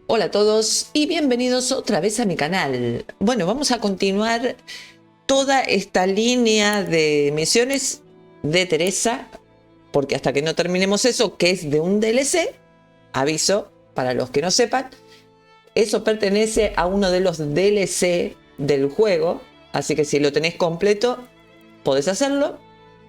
Hola a todos y bienvenidos otra vez a mi canal. Bueno, vamos a continuar toda esta línea de misiones de Teresa, porque hasta que no terminemos eso, que es de un DLC, aviso para los que no sepan, eso pertenece a uno de los DLC del juego, así que si lo tenés completo, podés hacerlo.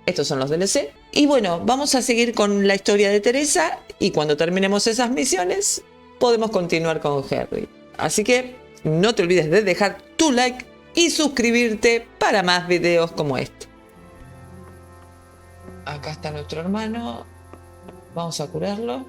Estos son los DLC. Y bueno, vamos a seguir con la historia de Teresa y cuando terminemos esas misiones, podemos continuar con Harry. Así que no te olvides de dejar tu like y suscribirte para más videos como este. Acá está nuestro hermano. Vamos a curarlo.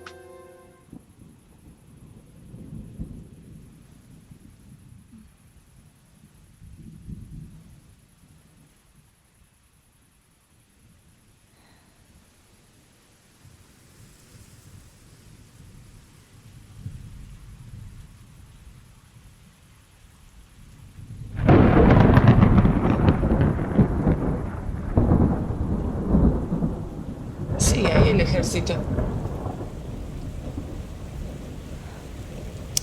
Sí, ahí el ejército.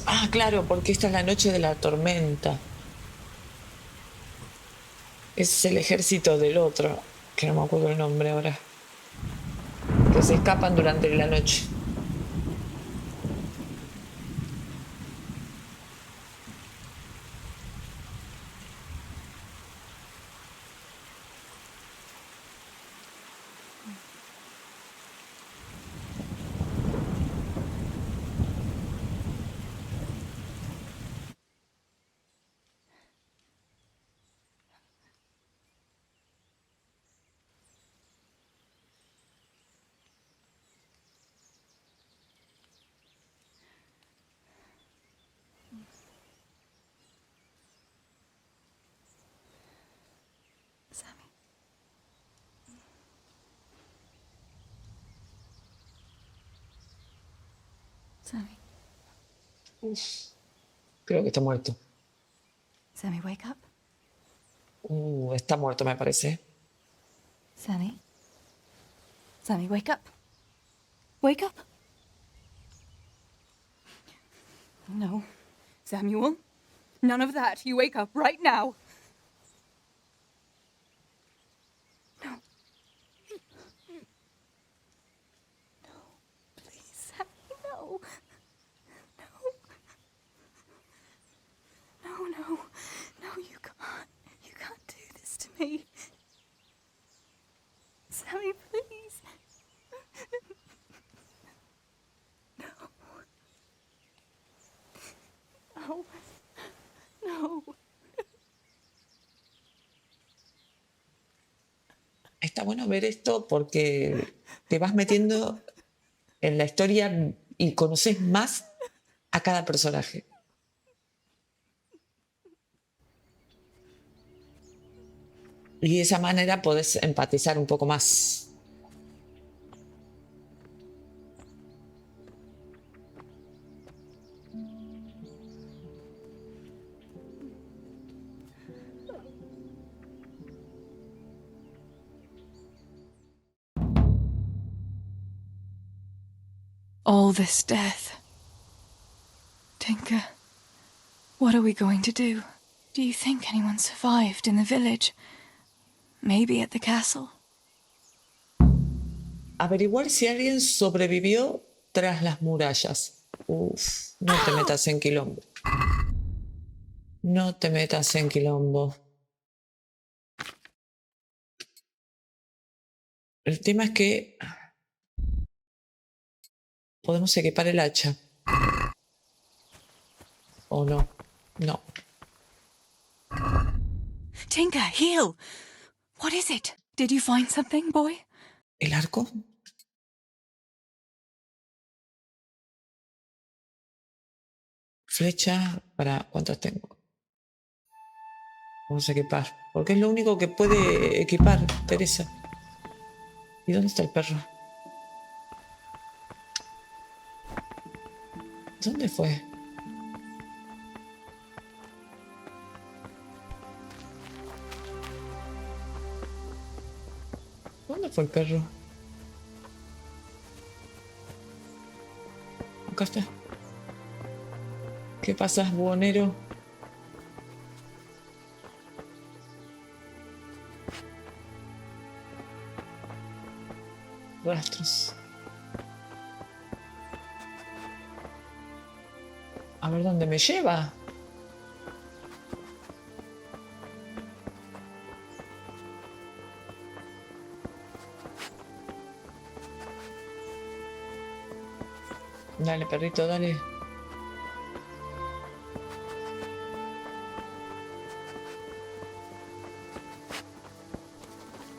Ah, claro, porque esta es la noche de la tormenta. Es el ejército del otro, que no me acuerdo el nombre ahora, que se escapan durante la noche. Sammy. Sammy. Creo que está muerto. Sammy, wake up. Está muerto, me parece. Sammy. Sammy, wake up. Wake up. No. Samuel. None of that. You wake up right now. No. No. Please, Sammy, no. No. No, no. No, you can't. You can't do this to me. Sammy, please. No. No. No. Está bueno ver esto porque te vas metiendo en la historia y conoces más a cada personaje. Y de esa manera podés empatizar un poco más. All this death. Tinker, what are we going to do? Do you think anyone survived in the village? Maybe at the castle? Averiguar si alguien sobrevivió tras las murallas. Uf, no te metas en quilombo. No te metas en quilombo. El tema es que podemos equipar el hacha. ¿O no? No. Tinker, heal! What is it? Did you find something, boy? ¿El arco? Flecha para... ¿Cuántas tengo? Vamos a equipar. Porque es lo único que puede equipar Teresa. ¿Y dónde está el perro? ¿Dónde fue? ¿Dónde fue el perro? Acá está. ¿Qué pasas, buhonero? Rastros. A ver dónde me lleva. Dale, perrito, dale.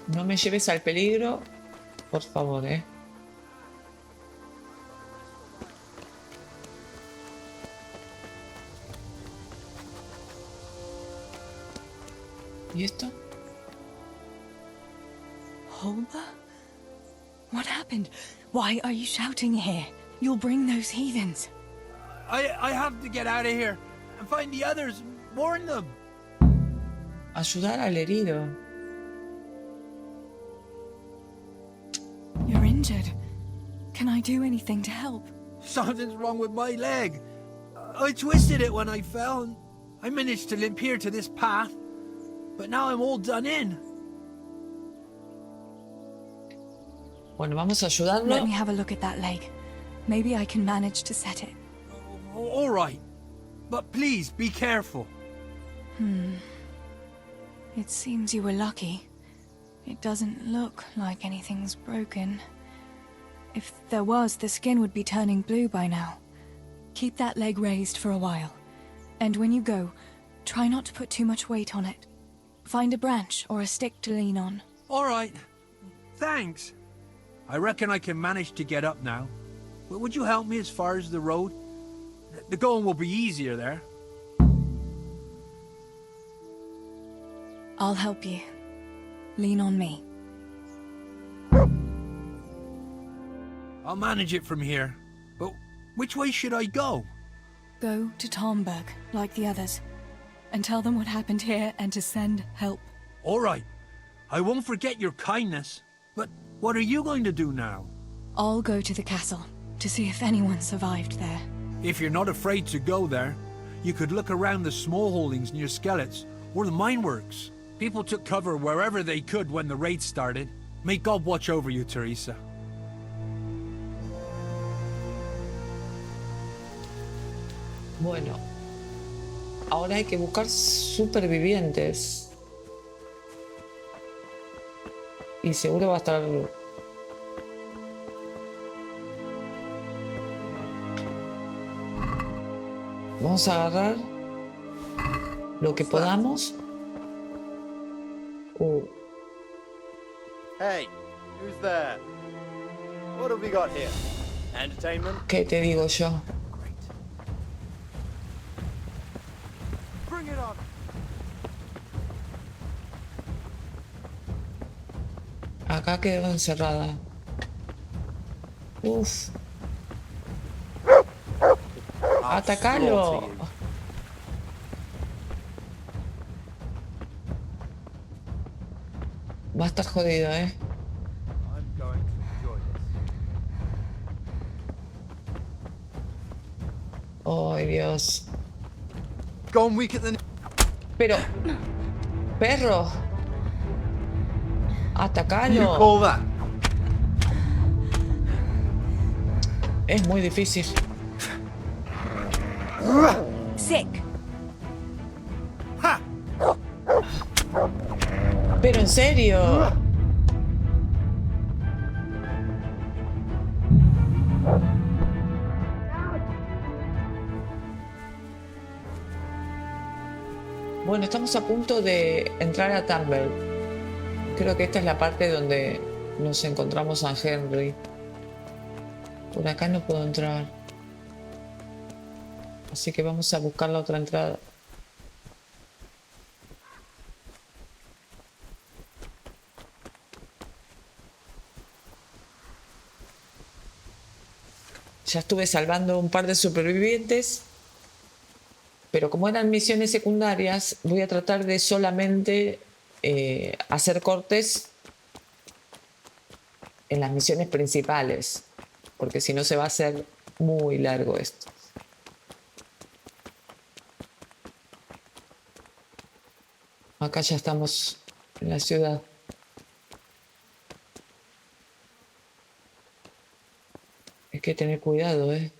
No me lleves al peligro, por favor, ¿eh? ¿Y esto? Holba? What happened? Why are you shouting here? You'll bring those heathens. I have to get out of here and find the others. Warn them. Ayudar al herido. You're injured. Can I do anything to help? Something's wrong with my leg. I twisted it when I fell, and I managed to limp here to this path. But now I'm all done in. Bueno, vamos a ayudarlo. Let me have a look at that leg. Maybe I can manage to set it. All right. But please, be careful. It seems you were lucky. It doesn't look like anything's broken. If there was, the skin would be turning blue by now. Keep that leg raised for a while. And when you go, try not to put too much weight on it. Find a branch or a stick to lean on. All right. Thanks. I reckon I can manage to get up now. But would you help me as far as the road? The going will be easier there. I'll help you. Lean on me. I'll manage it from here. But which way should I go? Go to Tomberg, like the others. And tell them what happened here and to send help. All right. I won't forget your kindness. But what are you going to do now? I'll go to the castle to see if anyone survived there. If you're not afraid to go there, you could look around the small holdings near Skeletts or the mineworks. People took cover wherever they could when the raid started. May God watch over you, Teresa. Bueno, ahora hay que buscar supervivientes. Y seguro va a estar... Vamos a agarrar lo que podamos. Hey, who's there? What have we got here? Entertainment? ¿Qué te digo yo? Bring it on! Acá quedó encerrada. Uf. ¡Atacalo! Va a estar jodido, ¿eh? I'm going to enjoy this. ¡Ay, Dios! Gone weak at the... Pero... ¡Perro! You ¡Atacalo! call that? Es muy difícil. Sick. Ha! Pero en serio. Bueno, estamos a punto de entrar a Tamberg. Creo que esta es la parte donde nos encontramos a Henry. Por acá no puedo entrar. Así que vamos a buscar la otra entrada. Ya estuve salvando un par de supervivientes. Pero como eran misiones secundarias, voy a tratar de solamente hacer cortes en las misiones principales. Porque si no se va a hacer muy largo esto. Acá ya estamos en la ciudad. Hay que tener cuidado, ¿eh?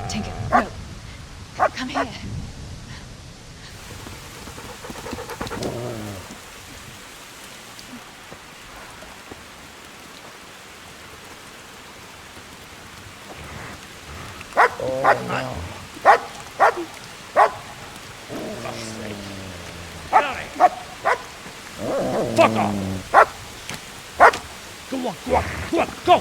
Tinker, no. Come here. Fuck off! Go on, go on, go on, go!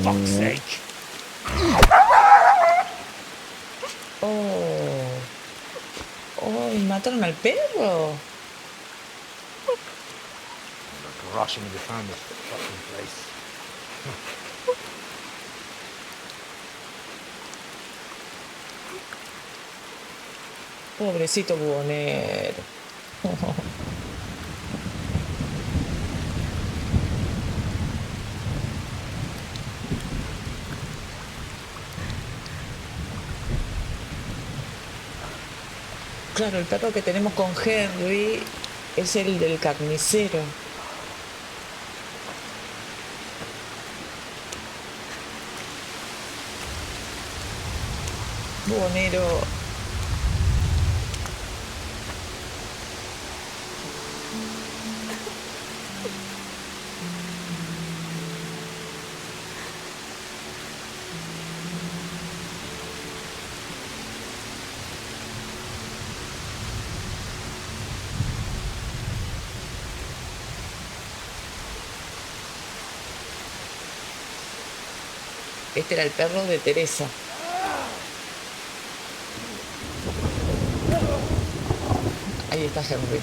Fuck's sake! Oh. Oh, y mataron al perro. Rushing to find this fucking place. Pobrecito buhonero. Claro, el perro que tenemos con Henry es el del carnicero. Buhonero. Este era el perro de Teresa. Ahí está Henry.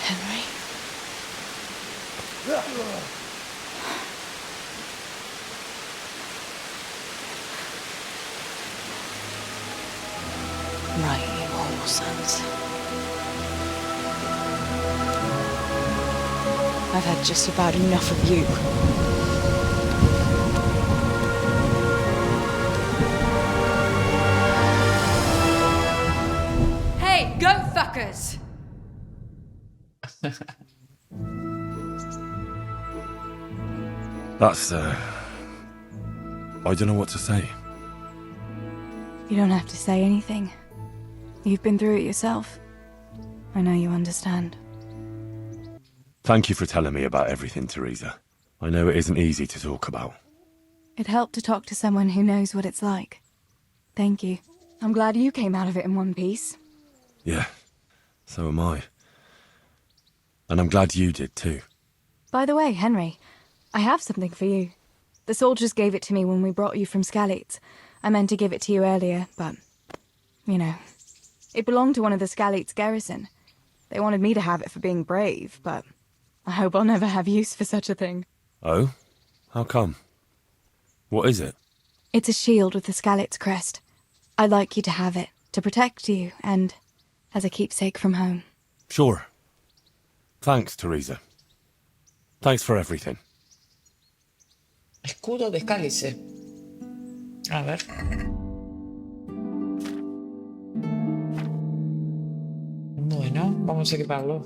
Henry? Right, you horrible sons. I've had just about enough of you. Hey, go fuckers! That's, I don't know what to say. You don't have to say anything. You've been through it yourself. I know you understand. Thank you for telling me about everything, Teresa. I know it isn't easy to talk about. It helped to talk to someone who knows what it's like. Thank you. I'm glad you came out of it in one piece. Yeah, so am I. And I'm glad you did too. By the way, Henry, I have something for you. The soldiers gave it to me when we brought you from Scalite. I meant to give it to you earlier, but, you know, it belonged to one of the Scalite's garrison. They wanted me to have it for being brave, but I hope I'll never have use for such a thing. Oh? How come? What is it? It's a shield with the Scalite's crest. I'd like you to have it, to protect you, and as a keepsake from home. Sure. Thanks, Teresa. Thanks for everything. Escudo de Scalice. A ver. Bueno, vamos a equiparlo.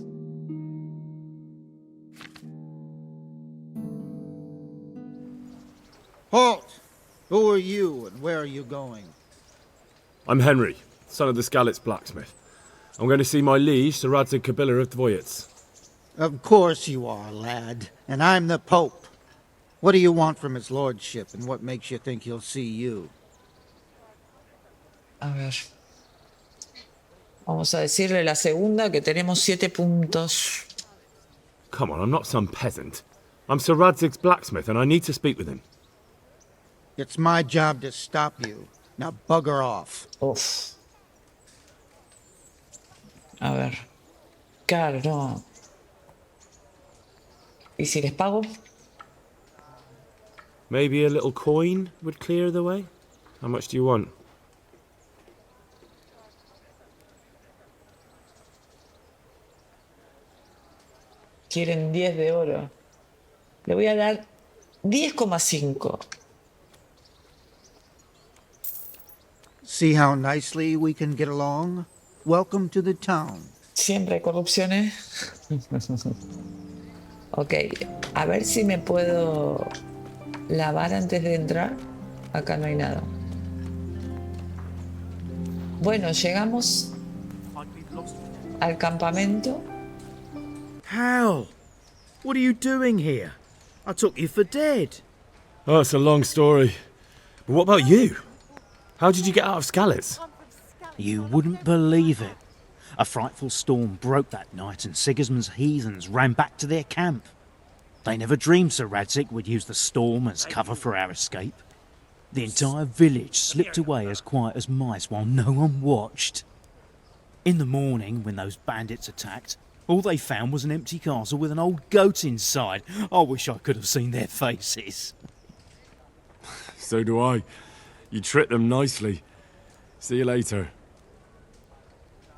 Who are you and where are you going? I'm Henry, son of the Skalitz blacksmith. I'm going to see my liege, Sir Radzig Kobyla of Dvoyets. Of course you are, lad. And I'm the Pope. What do you want from his lordship, and what makes you think he'll see you? A ver. Vamos a decirle la segunda que tenemos 7 puntos. Come on, I'm not some peasant. I'm Sir Radzig's blacksmith and I need to speak with him. It's my job to stop you. Now bugger off. Uf. A ver. Claro, no. ¿Y si les pago? Maybe a little coin would clear the way? How much do you want? Quieren 10 de oro. Le voy a dar 10,5. See how nicely we can get along? Welcome to the town. Siempre hay corrupciones. Ok, a ver si me puedo lavar antes de entrar. Acá no hay nada. Bueno, llegamos al campamento. Hal, what are you doing here? I took you for dead. Oh, it's a long story. But what about you? How did you get out of Skalitz? You wouldn't believe it. A frightful storm broke that night and Sigismund's heathens ran back to their camp. They never dreamed Sir Radzig would use the storm as cover for our escape. The entire village slipped away as quiet as mice while no one watched. In the morning, when those bandits attacked, all they found was an empty castle with an old goat inside. I wish I could have seen their faces. So do I. You tricked them nicely. See you later.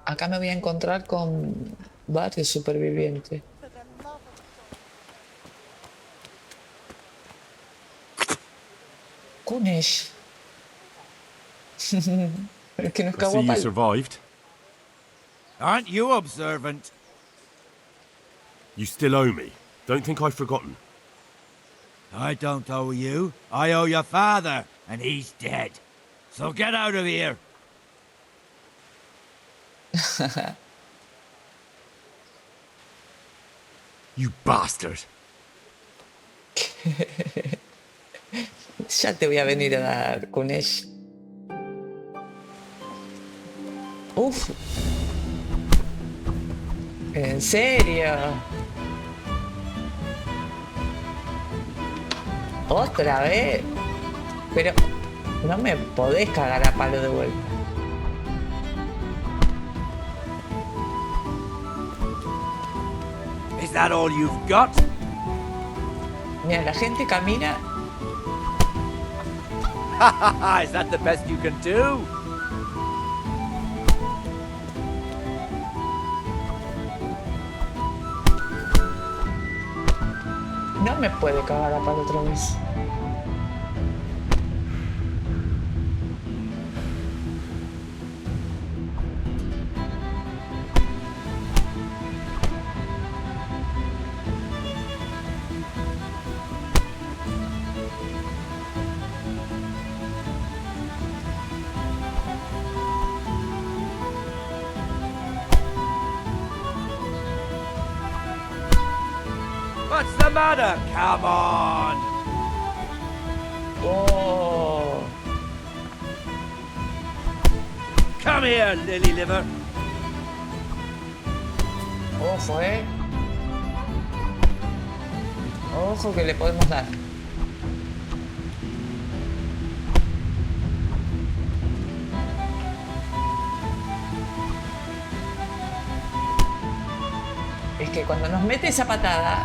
Acá me voy a encontrar con varios supervivientes. Kunesh. Pero es que no es I see you Caguapal. survived. Aren't you observant? You still owe me. Don't think I've forgotten. I don't owe you. I owe your father, and he's dead. So get out of here. You bastard. Ya te voy a venir a dar, Kunesh. Uf. ¿En serio? ¿Otra vez? Pero no me podés cagar a palo de vuelta. Is that all you've got? Mira, la gente camina. Is that the best you can do? No me puede cagar a palo otra vez. What's the matter? Come on! Oh. Come here, lily liver. Ojo, Ojo que le podemos dar. Es que cuando nos mete esa patada.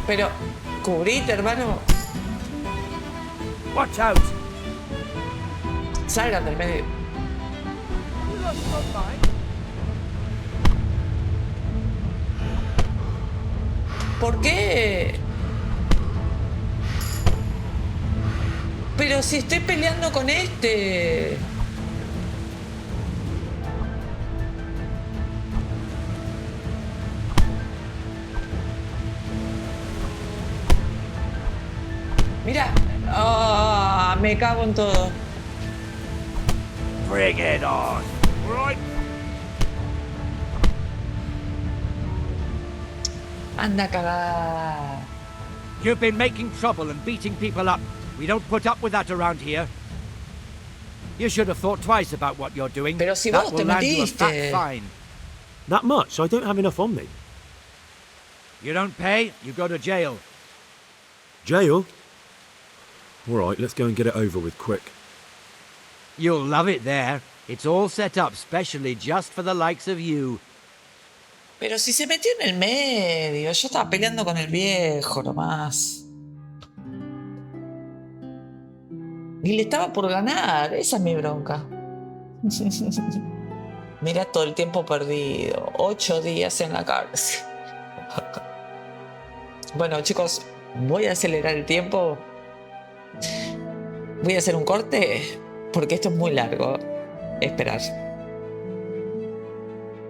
Pero, cubrite, hermano. Watch out! Salgan del medio. ¿Por qué? Pero si estoy peleando con este. Mira. Ah, me cago en todo. Bring it on. Right. Anda a cagar. You've been making trouble and beating people up. We don't put up with that around here. You should have thought twice about what you're doing. Pero si That vos will te land you a fat metiste. fine. That much? I don't have enough on me. You don't pay, you go to jail. Jail? Alright, let's go and get it over with quick. You'll love it there. It's all set up specially just for the likes of you. Pero si se metió en el medio. Yo estaba peleando con el viejo nomás. Y le estaba por ganar. Esa es mi bronca. Mira todo el tiempo perdido. 8 días en la cárcel. Bueno, chicos, voy a acelerar el tiempo. Voy a hacer un corte porque esto es muy largo. Esperar.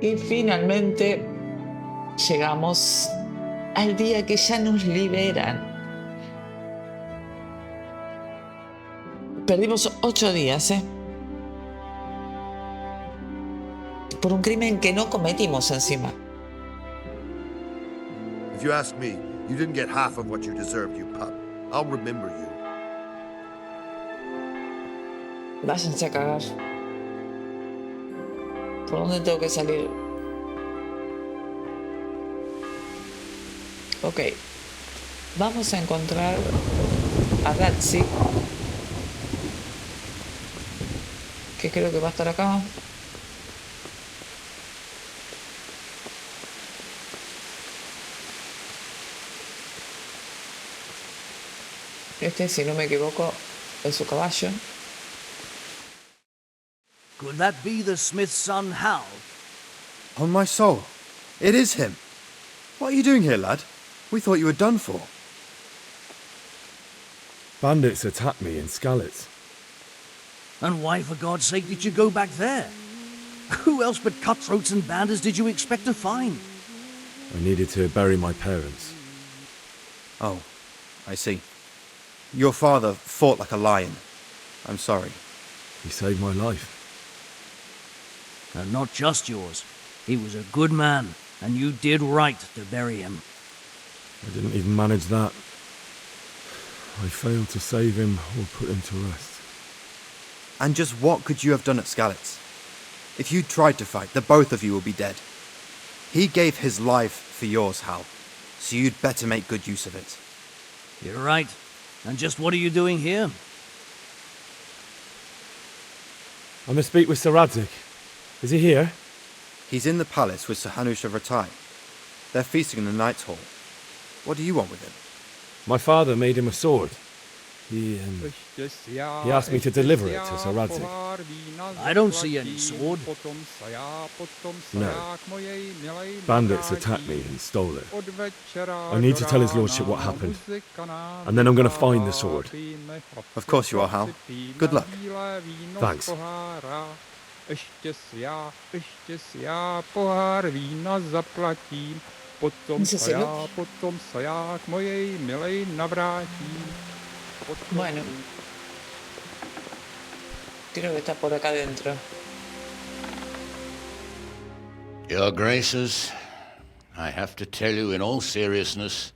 Y finalmente llegamos al día que ya nos liberan. Perdimos 8 días, por un crimen que no cometimos encima. If you ask me, you didn't get half of what you deserved, you pup. I'll remember you. Váyanse a cagar. ¿Por dónde tengo que salir? Ok. Vamos a encontrar a Ratzi, que creo que va a estar acá. Este, si no me equivoco, es su caballo. Could that be the smith's son, Hal? On my soul, it is him. What are you doing here, lad? We thought you were done for. Bandits attacked me in Skalitz. And why, for God's sake, did you go back there? Who else but cutthroats and bandits did you expect to find? I needed to bury my parents. Oh, I see. Your father fought like a lion. I'm sorry. He saved my life. And not just yours. He was a good man, and you did right to bury him. I didn't even manage that. I failed to save him or put him to rest. And just what could you have done at Skalitz? If you tried to fight, the both of you will be dead. He gave his life for yours, Hal. So you'd better make good use of it. You're right. And just what are you doing here? I must speak with Sir Radzik. Is he here? He's in the palace with Sir Hanush of Ratai. They're feasting in the Knight's Hall. What do you want with him? My father made him a sword. He asked me to deliver it to Sir Radzik. I don't see any sword. No. Bandits attacked me and stole it. I need to tell his lordship what happened. And then I'm going to find the sword. Of course you are, Hal. Good luck. Thanks. Bueno, creo que está por acá adentro. Your Graces, I have to tell you in all seriousness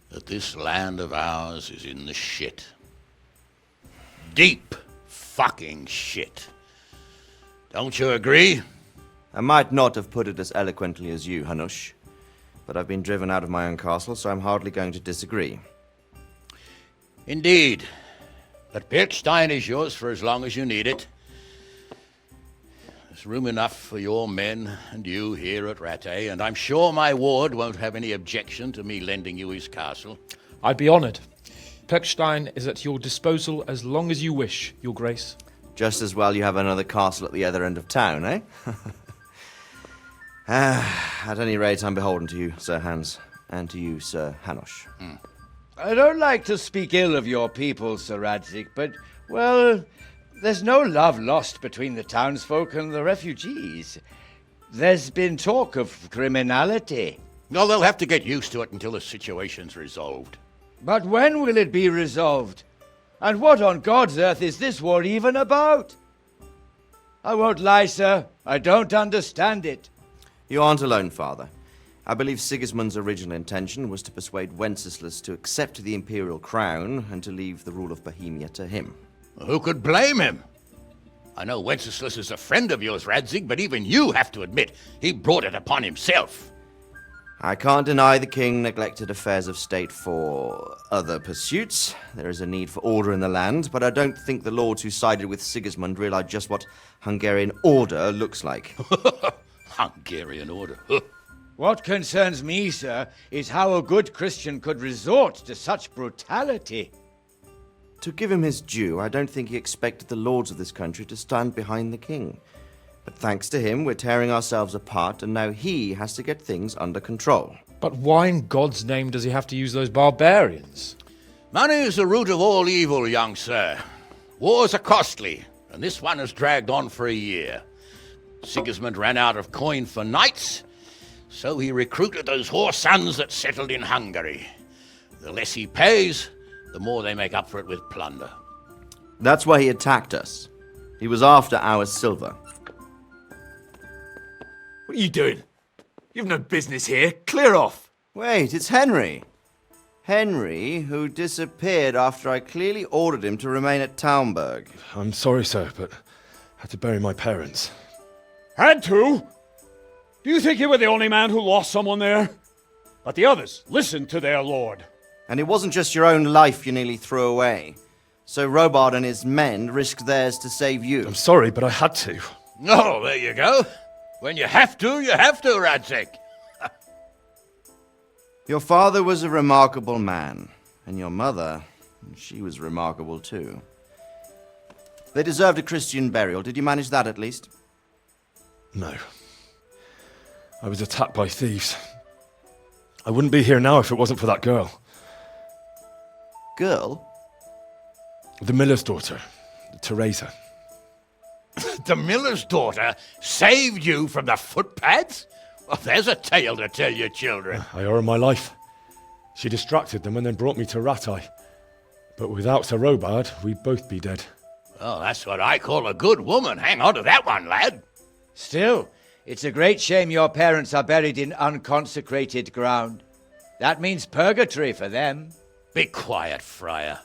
that this land of ours is in the shit. Deep fucking shit. Don't you agree? I might not have put it as eloquently as you, Hanush, but I've been driven out of my own castle, so I'm hardly going to disagree. Indeed. But Pirkstein is yours for as long as you need it. There's room enough for your men and you here at Rattay, and I'm sure my ward won't have any objection to me lending you his castle. I'd be honoured. Pirkstein is at your disposal as long as you wish, Your Grace. Just as well you have another castle at the other end of town, eh? At any rate, I'm beholden to you, Sir Hans, and to you, Sir Hanush. I don't like to speak ill of your people, Sir Radzig, but, well, there's no love lost between the townsfolk and the refugees. There's been talk of criminality. Well, they'll have to get used to it until the situation's resolved. But when will it be resolved? And what on God's earth is this war even about? I won't lie, sir. I don't understand it. You aren't alone, Father. I believe Sigismund's original intention was to persuade Wenceslas to accept the imperial crown and to leave the rule of Bohemia to him. Who could blame him? I know Wenceslas is a friend of yours, Radzig, but even you have to admit he brought it upon himself. I can't deny the king neglected affairs of state for other pursuits. There is a need for order in the land, but I don't think the lords who sided with Sigismund realized just what Hungarian order looks like. Hungarian order? What concerns me, sir, is how a good Christian could resort to such brutality. To give him his due, I don't think he expected the lords of this country to stand behind the king. But thanks to him, we're tearing ourselves apart, and now he has to get things under control. But why in God's name does he have to use those barbarians? Money is the root of all evil, young sir. Wars are costly, and this one has dragged on for a year. Sigismund ran out of coin for knights, so he recruited those whore sons that settled in Hungary. The less he pays, the more they make up for it with plunder. That's why he attacked us. He was after our silver. What are you doing? You've no business here. Clear off. Wait, it's Henry. Henry, who disappeared after I clearly ordered him to remain at Taunberg. I'm sorry, sir, but I had to bury my parents. Had to? Do you think you were the only man who lost someone there? But the others listened to their lord. And it wasn't just your own life you nearly threw away. So Robard and his men risked theirs to save you. I'm sorry, but I had to. Oh, there you go. When you have to, Radzig. Your father was a remarkable man, and your mother, she was remarkable too. They deserved a Christian burial. Did you manage that at least? No. I was attacked by thieves. I wouldn't be here now if it wasn't for that girl. Girl? The miller's daughter, Teresa. The miller's daughter saved you from the footpads? Well, there's a tale to tell your children. I owe her my life. She distracted them and then brought me to Rattay. But without Sir Robard, we'd both be dead. Oh, that's what I call a good woman. Hang on to that one, lad. Still, it's a great shame your parents are buried in unconsecrated ground. That means purgatory for them. Be quiet, friar.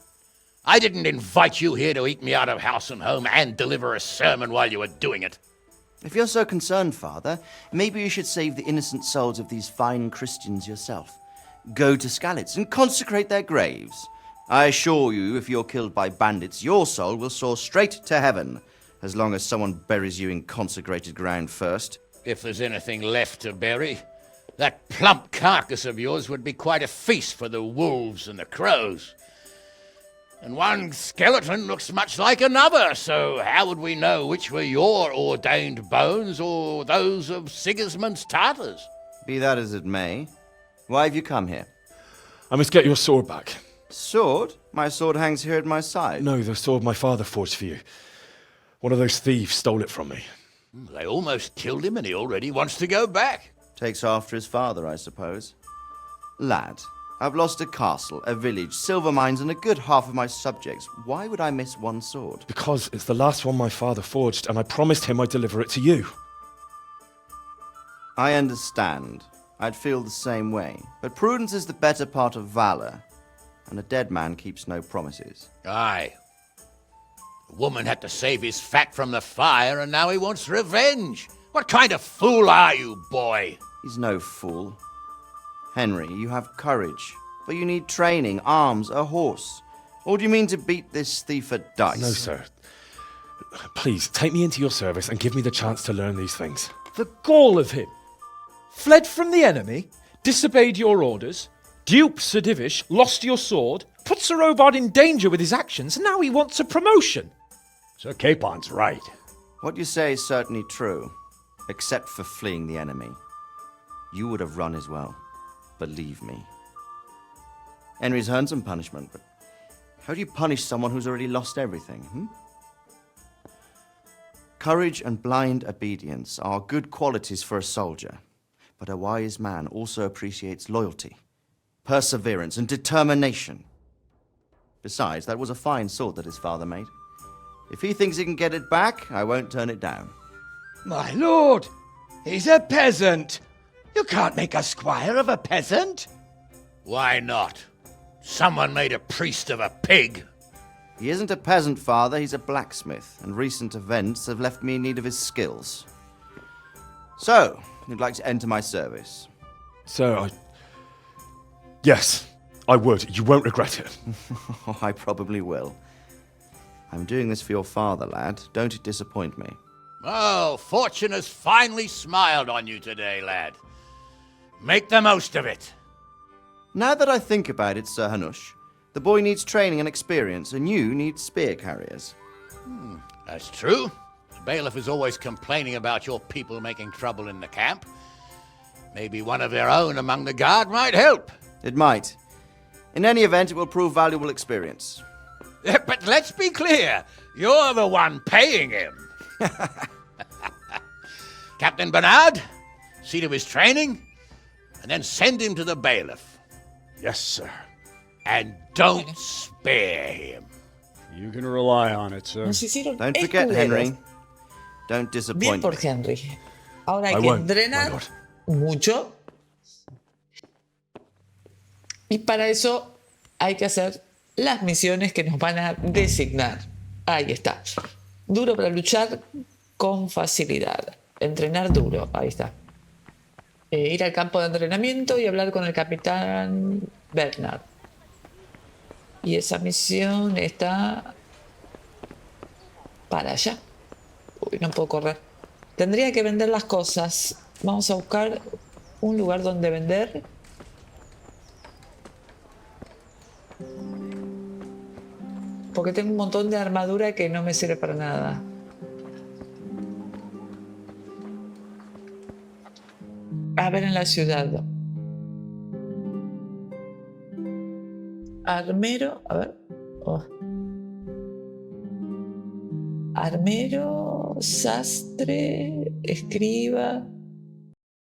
I didn't invite you here to eat me out of house and home and deliver a sermon while you were doing it. If you're so concerned, Father, maybe you should save the innocent souls of these fine Christians yourself. Go to Skalitz and consecrate their graves. I assure you, if you're killed by bandits, your soul will soar straight to heaven, as long as someone buries you in consecrated ground first. If there's anything left to bury, that plump carcass of yours would be quite a feast for the wolves and the crows. And one skeleton looks much like another, so how would we know which were your ordained bones or those of Sigismund's Tartars? Be that as it may, why have you come here? I must get your sword back. Sword? My sword hangs here at my side. No, the sword my father forged for you. One of those thieves stole it from me. They almost killed him and he already wants to go back. Takes after his father, I suppose. Lad, I've lost a castle, a village, silver mines, and a good half of my subjects. Why would I miss one sword? Because it's the last one my father forged, and I promised him I'd deliver it to you. I understand. I'd feel the same way. But prudence is the better part of valor, and a dead man keeps no promises. Aye. The woman had to save his fat from the fire, and now he wants revenge. What kind of fool are you, boy? He's no fool. Henry, you have courage, but you need training, arms, a horse. Or do you mean to beat this thief at dice? No, sir. Please, take me into your service and give me the chance to learn these things. The gall of him! Fled from the enemy, disobeyed your orders, duped Sir Divish, lost your sword, put Sir Robard in danger with his actions, and now he wants a promotion. Sir Capon's right. What you say is certainly true, except for fleeing the enemy. You would have run as well. Believe me. Henry's earned some punishment, but how do you punish someone who's already lost everything, Courage and blind obedience are good qualities for a soldier, but a wise man also appreciates loyalty, perseverance, and determination. Besides, that was a fine sword that his father made. If he thinks he can get it back, I won't turn it down. My lord, he's a peasant. You can't make a squire of a peasant. Why not? Someone made a priest of a pig. He isn't a peasant, father, he's a blacksmith, and recent events have left me in need of his skills. So, you'd like to enter my service? Sir, Yes, I would. You won't regret it. I probably will. I'm doing this for your father, lad. Don't disappoint me. Oh, fortune has finally smiled on you today, lad. Make the most of it. Now that I think about it, Sir Hanush, the boy needs training and experience, and you need spear carriers. That's true. The bailiff is always complaining about your people making trouble in the camp. Maybe one of their own among the guard might help. It might. In any event, it will prove valuable experience. But let's be clear. You're the one paying him. Captain Bernard, see to his training, and then send him to the bailiff. Yes, sir. And don't spare him. You can rely on it, sir. Don't forget, Henry. Don't disappoint Bien por me. Henry. Ahora hay que entrenar mucho. Y para eso hay que hacer las misiones que nos van a designar. Ahí está. Duro para luchar con facilidad. Entrenar duro. Ahí está. Ir al campo de entrenamiento y hablar con el capitán Bernard. Y esa misión está para allá. Uy, no puedo correr. Tendría que vender las cosas. Vamos a buscar un lugar donde vender. Porque tengo un montón de armadura que no me sirve para nada. A ver en la ciudad. Armero, a ver. Oh. Armero, sastre, escriba.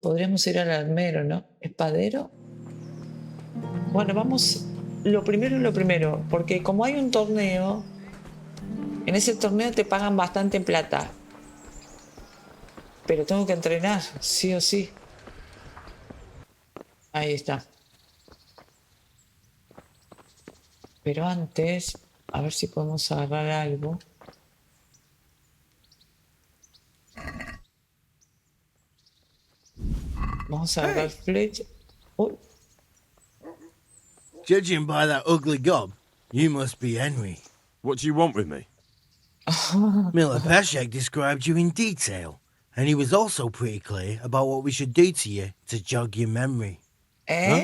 Podríamos ir al armero, ¿no? Espadero. Bueno, vamos. Lo primero, porque como hay un torneo, en ese torneo te pagan bastante en plata. Pero tengo que entrenar, sí o sí. Ahí está. Pero antes, a ver si podemos agarrar algo. Vamos a agarrar flecha. Uy. Judging by that ugly gob, you must be Henry. What do you want with me? Miller Peshek described you in detail, and he was also pretty clear about what we should do to you to jog your memory. Huh?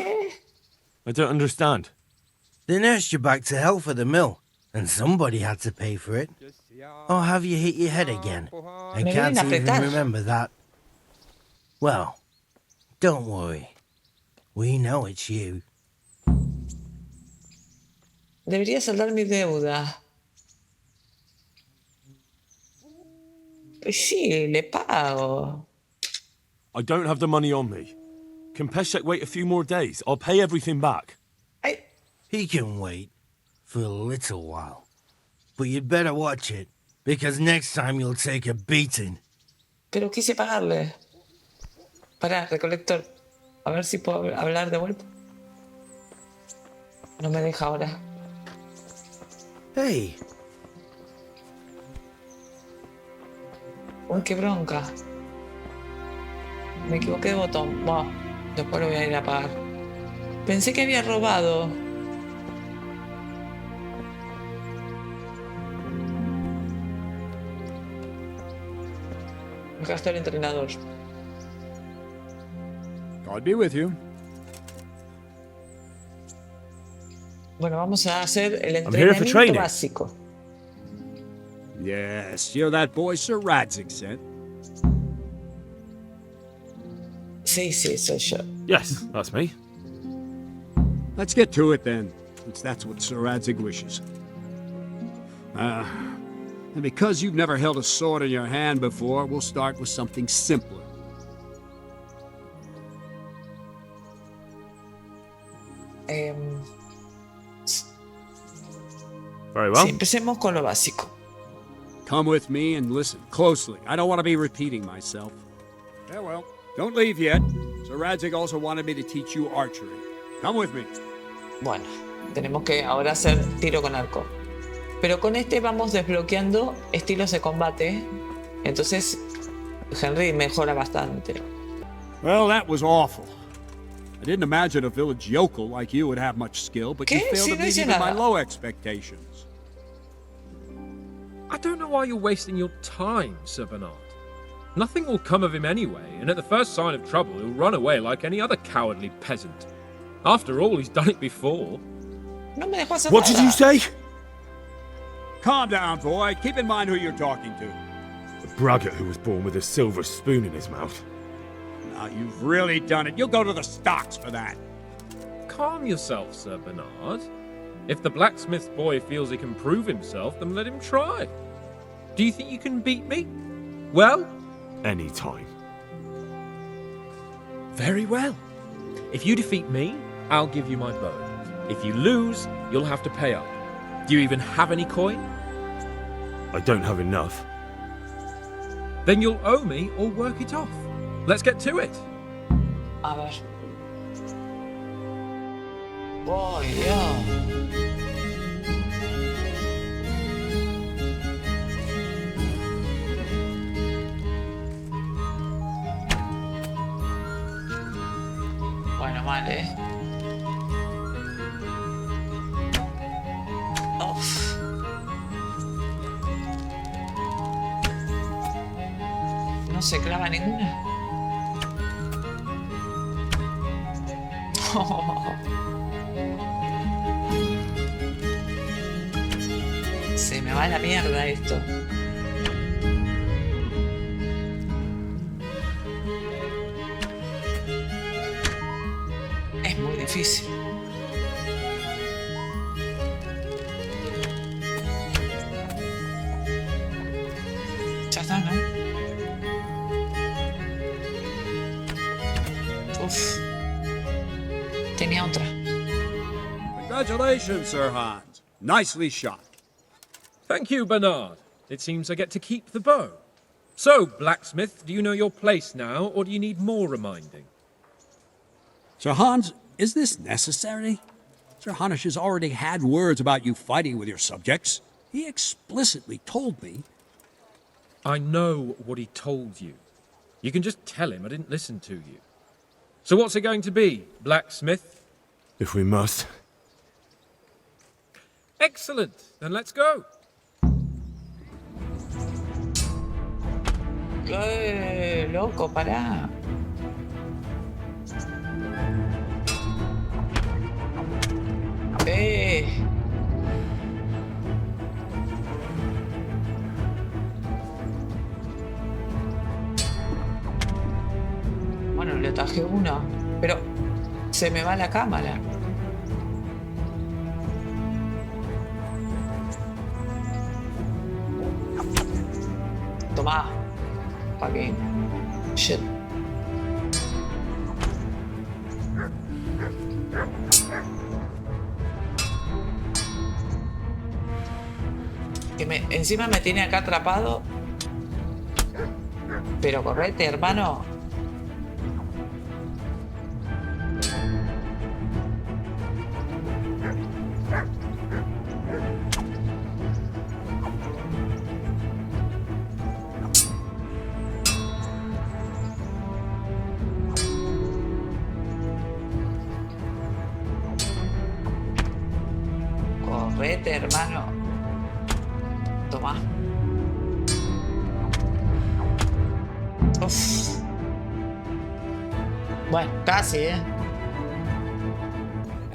I don't understand. They nursed you back to health at the mill, and somebody had to pay for it. Or have you hit your head again? I can't even remember that. Well, don't worry. We know it's you. Debería saldar mi deuda. Pues sí, le pago. I don't have the money on me. Can Peshek wait a few more days? I'll pay everything back. He can wait for a little while. But you'd better watch it, because next time you'll take a beating. Pero quise pagarle. Pará, recolector. A ver si puedo hablar de vuelta. No me deja ahora. Hey. Uy, qué bronca. Me equivoqué de botón. Bueno, después lo voy a ir a pagar. Pensé que había robado. Acá está el entrenador. God be with you. Bueno, vamos a hacer el entrenamiento básico. Yes, you're that boy Sir Radzig sent. Sí, soy yo. Yes, that's me. Let's get to it then, since that's what Sir Radzig wishes. And because you've never held a sword in your hand before, we'll start with something simpler. Very well. Sí, empecemos con lo básico. Come with me and listen closely. I don't want to be repeating myself. Farewell. Don't leave yet. Sir Radzig also wanted me to teach you archery. Come with me. Bueno, tenemos que ahora hacer tiro con arco. Pero con este vamos desbloqueando estilos de combate. Entonces, Henry mejora bastante. Well, that was awful. I didn't imagine a village yokel like you would have much skill, but you failed to meet even my low expectations. I don't know why you're wasting your time, Sir Bernard. Nothing will come of him anyway, and at the first sign of trouble, he'll run away like any other cowardly peasant. After all, he's done it before. No me dejó hacer What did you say? Calm down, boy. Keep in mind who you're talking to. The braggart who was born with a silver spoon in his mouth. Now, you've really done it. You'll go to the stocks for that. Calm yourself, Sir Bernard. If the blacksmith boy feels he can prove himself, then let him try. Do you think you can beat me? Well? Any time. Very well. If you defeat me, I'll give you my bow. If you lose, you'll have to pay up. Do you even have any coin? I don't have enough. Then you'll owe me or work it off. Let's get to it. A ver. Oh, yeah. Bueno, vale. Uf. No se clava ninguna. Se me va a la mierda esto. Es muy difícil. Ya está, ¿no? Uf. Tenía otra. Congratulations, Sir Hans. Nicely shot. Thank you, Bernard. It seems I get to keep the bow. So, blacksmith, do you know your place now, or do you need more reminding? Sir Hans, is this necessary? Sir Hanush has already had words about you fighting with your subjects. He explicitly told me. I know what he told you. You can just tell him I didn't listen to you. So what's it going to be, blacksmith? If we must. Excellent. Then let's go. Loco, pará. Bueno, le atajé uno, pero se me va la cámara. Toma. Fucking shit. Que encima me tiene acá atrapado. Pero correte, hermano. Correte, hermano. Toma. Uf. Bueno, casi,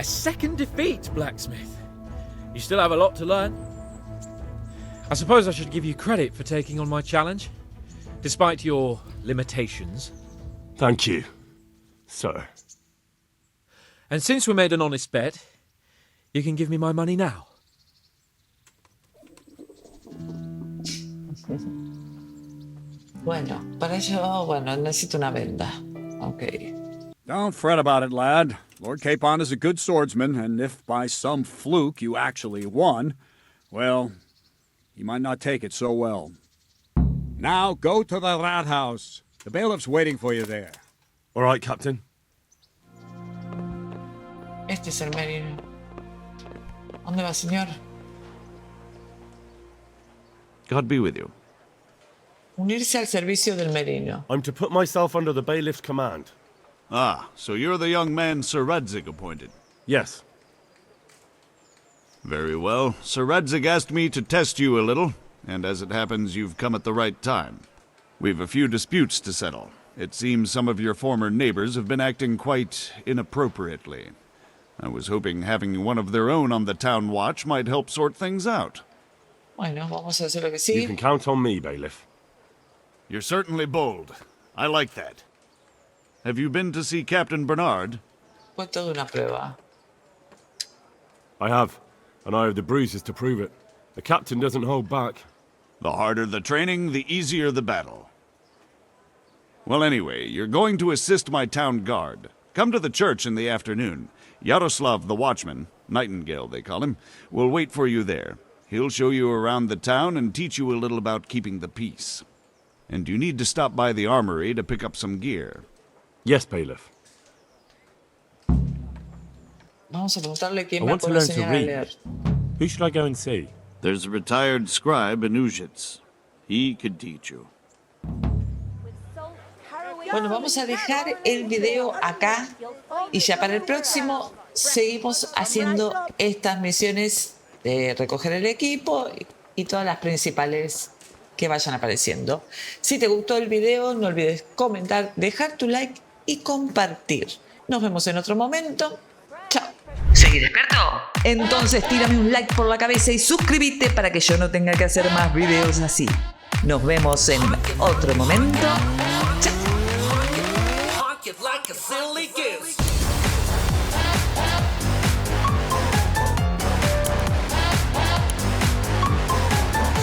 A second defeat, blacksmith. You still have a lot to learn. I suppose I should give you credit for taking on my challenge, despite your limitations. Thank you, sir. And since we made an honest bet, you can give me my money now. Bueno, para ello, necesito una venda. Okay. Don't fret about it, lad. Lord Capon is a good swordsman, and if by some fluke you actually won, well, he might not take it so well. Now go to the rat house. The bailiff's waiting for you there. All right, Captain. Este es el merino. ¿Dónde va, señor? God be with you. Unirse al servicio del merino. I'm to put myself under the bailiff's command. Ah, so you're the young man Sir Radzig appointed? Yes. Very well. Sir Radzig asked me to test you a little, and as it happens, you've come at the right time. We've a few disputes to settle. It seems some of your former neighbors have been acting quite inappropriately. I was hoping having one of their own on the town watch might help sort things out. Bueno, vamos a hacer lo que sí. You can count on me, bailiff. You're certainly bold. I like that. Have you been to see Captain Bernard? Fue toda una prueba. I have, and I have the bruises to prove it. The captain doesn't hold back. The harder the training, the easier the battle. Well, anyway, you're going to assist my town guard. Come to the church in the afternoon. Yaroslav the watchman, Nightingale they call him, will wait for you there. He'll show you around the town and teach you a little about keeping the peace. And you need to stop by the armory to pick up some gear. Yes, bailiff. Vamos a preguntarle quién I me want to puede learn to enseñar a read. leer. Who should I go and see? There's a retired scribe in Uzhitz. He could teach you. Bueno, vamos a dejar el video acá y ya para el próximo seguimos haciendo estas misiones de recoger el equipo y todas las principales que vayan apareciendo. Si te gustó el video, no olvides comentar, dejar tu like y compartir. Nos vemos en otro momento. Chao. ¿Seguí despierto? Entonces tírame un like por la cabeza y suscríbete para que yo no tenga que hacer más videos así. Nos vemos en otro momento.